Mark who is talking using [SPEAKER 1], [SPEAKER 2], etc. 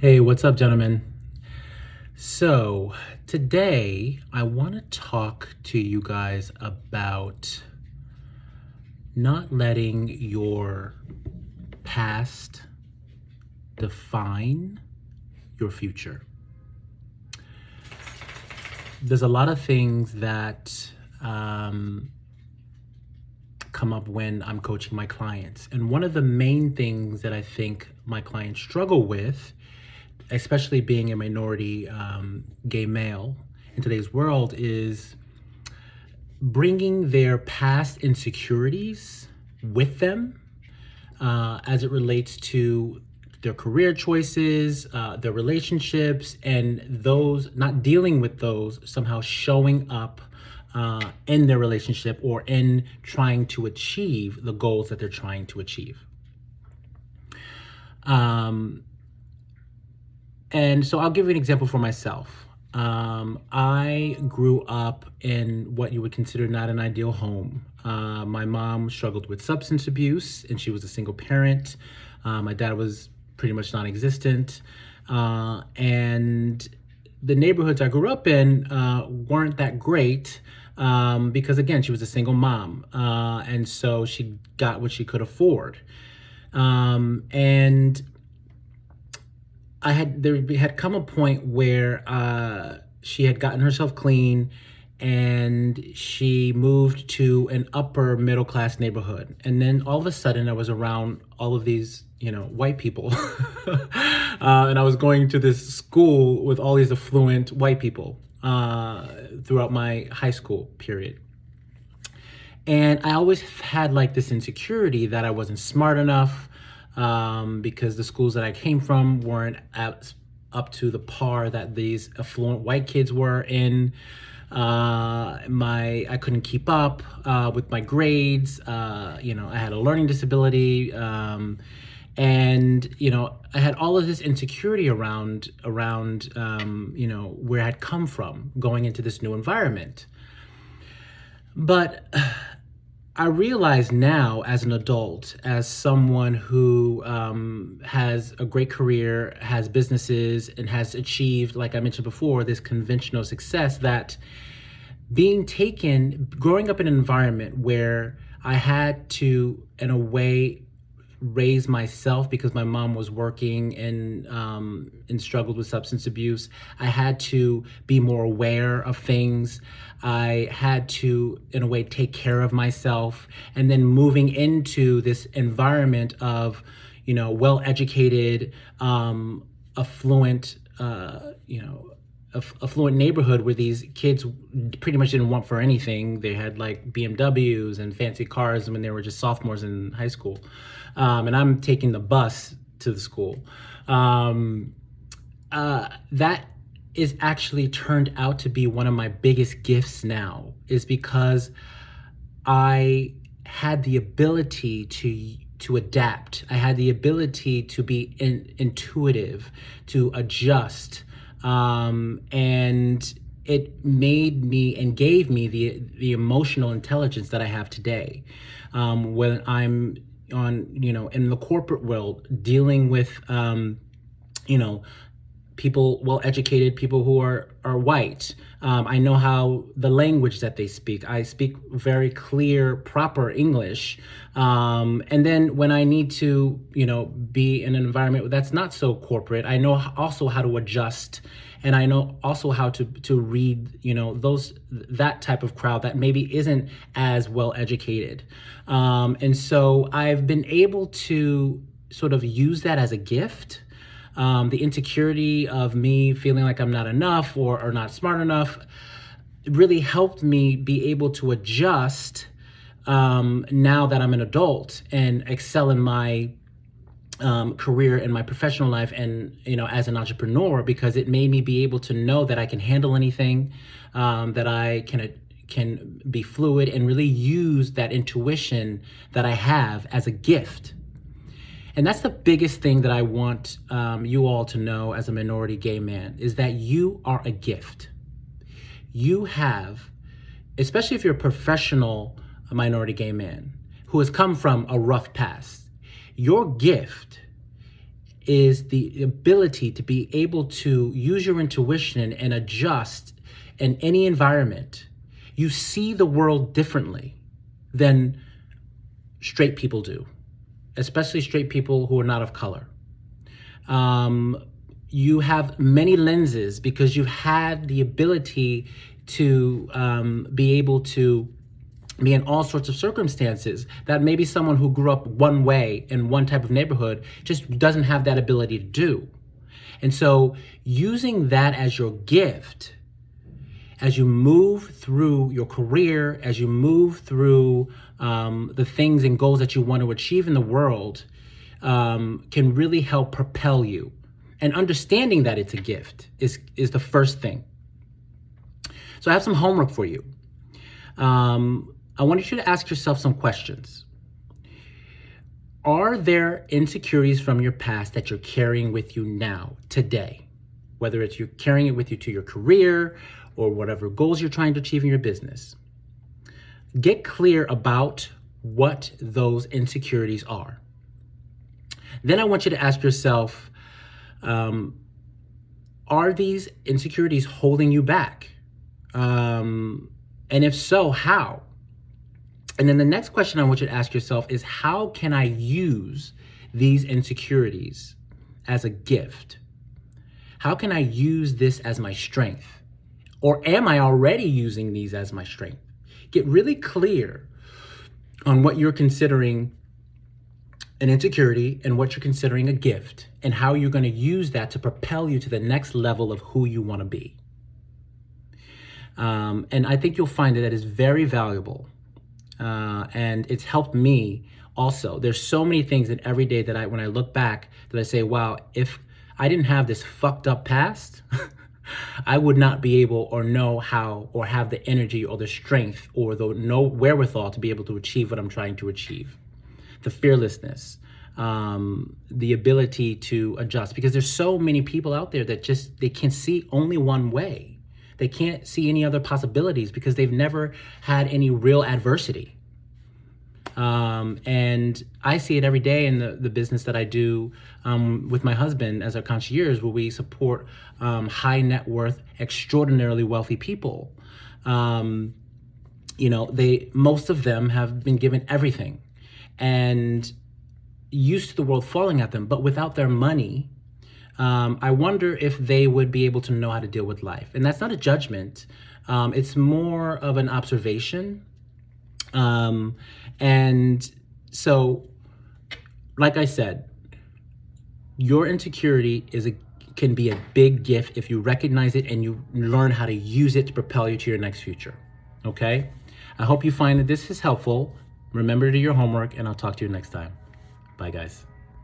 [SPEAKER 1] Hey, what's up, gentlemen? So, today I want to talk to you guys about not letting your past define your future. There's a lot of things that come up when I'm coaching my clients. And one of the main things that I think my clients struggle with, especially being a minority gay male in today's world, is bringing their past insecurities with them as it relates to their career choices, their relationships, and those not dealing with those somehow showing up in their relationship or in trying to achieve the goals that they're trying to achieve. And so I'll give you an example for myself. I grew up in what you would consider not an ideal home. My mom struggled with substance abuse and she was a single parent. My dad was pretty much non-existent. And the neighborhoods I grew up in weren't that great because, again, she was a single mom. And so she got what she could afford. And there had come a point where she had gotten herself clean and she moved to an upper middle class neighborhood. And then all of a sudden I was around all of these, white people. And I was going to this school with all these affluent white people throughout my high school period. And I always had like this insecurity that I wasn't smart enough, because the schools that I came from weren't up to the par that these affluent white kids were in. I couldn't keep up with my grades. I had a learning disability, and I had all of this insecurity around where I had come from going into this new environment. But I realize now as an adult, as someone who has a great career, has businesses, and has achieved, like I mentioned before, this conventional success, that growing up in an environment where I had to, in a way, raise myself because my mom was working and struggled with substance abuse. I had to be more aware of things. I had to, in a way, take care of myself. And then moving into this environment of, well-educated, affluent, affluent neighborhood where these kids pretty much didn't want for anything. They had like BMWs and fancy cars when they were just sophomores in high school. And I'm taking the bus to the school. That is actually turned out to be one of my biggest gifts now, is because I had the ability to adapt. I had the ability to be intuitive, to adjust. And it made me and gave me the emotional intelligence that I have today. When I'm in the corporate world, dealing with, people, well-educated people who are white. I know how the language that they speak. I speak very clear, proper English. And then when I need to, be in an environment that's not so corporate, I know also how to adjust. And I know also how to read, that type of crowd that maybe isn't as well educated. And so I've been able to sort of use that as a gift. The insecurity of me feeling like I'm not enough or not smart enough really helped me be able to adjust now that I'm an adult and excel in my career and my professional life and, as an entrepreneur, because it made me be able to know that I can handle anything, that I can be fluid and really use that intuition that I have as a gift. And that's the biggest thing that I want you all to know as a minority gay man, is that you are a gift. You have, especially if you're a professional minority gay man who has come from a rough past, your gift is the ability to be able to use your intuition and adjust in any environment. You see the world differently than straight people do, especially straight people who are not of color. You have many lenses because you've had the ability to be able to be in all sorts of circumstances that maybe someone who grew up one way in one type of neighborhood just doesn't have that ability to do. And so using that as your gift, as you move through your career, as you move through the things and goals that you want to achieve in the world, can really help propel you. And understanding that it's a gift is the first thing. So I have some homework for you. I want you to ask yourself some questions. Are there insecurities from your past that you're carrying with you now, today? Whether it's you're carrying it with you to your career or whatever goals you're trying to achieve in your business. Get clear about what those insecurities are. Then I want you to ask yourself, are these insecurities holding you back? And if so, how? And then the next question I want you to ask yourself is, how can I use these insecurities as a gift? How can I use this as my strength? Or am I already using these as my strength? Get really clear on what you're considering an insecurity and what you're considering a gift, and how you're going to use that to propel you to the next level of who you want to be. And I think you'll find that is very valuable. And it's helped me also. There's so many things that every day that when I look back, that I say, wow, if I didn't have this fucked up past, I would not be able or know how or have the energy or the strength or the no wherewithal to be able to achieve what I'm trying to achieve. The fearlessness, the ability to adjust, because there's so many people out there that they can see only one way. They can't see any other possibilities because they've never had any real adversity. And I see it every day in the business that I do with my husband as our concierge, where we support high net worth, extraordinarily wealthy people. Most of them have been given everything and used to the world falling at them, but without their money, I wonder if they would be able to know how to deal with life. And that's not a judgment. It's more of an observation. And so, like I said, your insecurity can be a big gift if you recognize it and you learn how to use it to propel you to your next future. Okay? I hope you find that this is helpful. Remember to do your homework, and I'll talk to you next time. Bye, guys.